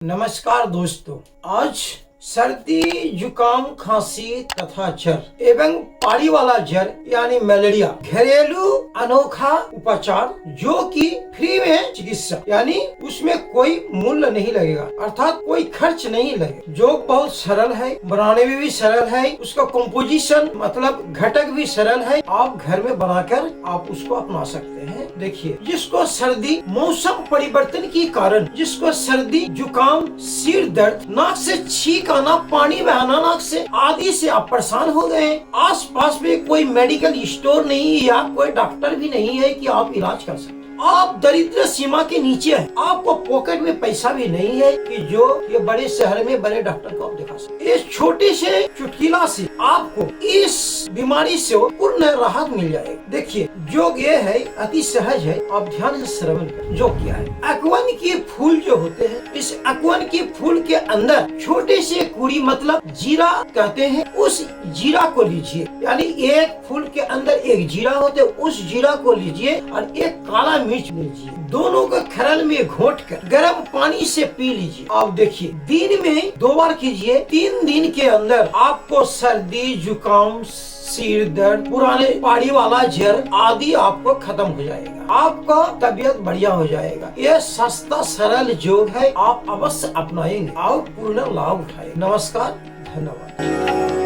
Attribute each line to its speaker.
Speaker 1: नमस्कार दोस्तों, आज सर्दी, जुकाम, खांसी तथा जर एवं पारी वाला जर यानी मलेरिया घरेलू अनोखा उपचार जो कि फ्री में चिकित्सा यानी उसमें कोई मूल्य नहीं लगेगा, अर्थात कोई खर्च नहीं लगेगा, जो बहुत सरल है, बनाने में भी सरल है, उसका कंपोजिशन मतलब घटक भी सरल है। आप घर में बनाकर आप उसको अपना सकते हैं। देखिए, जिसको सर्दी मौसम परिवर्तन के कारण, जिसको सर्दी, जुकाम, सिर दर्द, नाक से छींक आना, पानी बहाना नाक से आदि से आप परेशान हो गए हैं, आस पास में कोई मेडिकल स्टोर नहीं या कोई डॉक्टर भी नहीं है कि आप इलाज कर सकते, आप दरिद्र सीमा के नीचे हैं, आपको पॉकेट में पैसा भी नहीं है कि जो ये बड़े शहर में बड़े डॉक्टर को आप दिखा सकते। इस छोटे से चुटकिला से आपको इस बीमारी से पूर्ण राहत मिल जाएगी। देखिए, योग ये है, अति सहज है, आप ध्यान से श्रवण करें। जो क्या है, अकवन के फूल जो होते हैं, इस अकवन के फूल के अंदर छोटे से कुड़ी मतलब जीरा कहते हैं, उस जीरा को लीजिए, यानी एक फूल के अंदर एक जीरा होते, उस जीरा को लीजिए और एक काला मिर्च लीजिए, दोनों को खरल में घोट कर गर्म पानी से पी लीजिए। आप देखिए, दिन में 2 बार कीजिए, 3 दिन के अंदर आपको सर्दी, जुकाम, सिर दर्द, पुराने पारी वाला जर आदि आपको खत्म हो जाएगा, आपका तबीयत बढ़िया हो जाएगा। यह सस्ता सरल योग है, आप अवश्य अपनाएंगे, आप पूर्ण लाभ उठाएंगे। नमस्कार, धन्यवाद।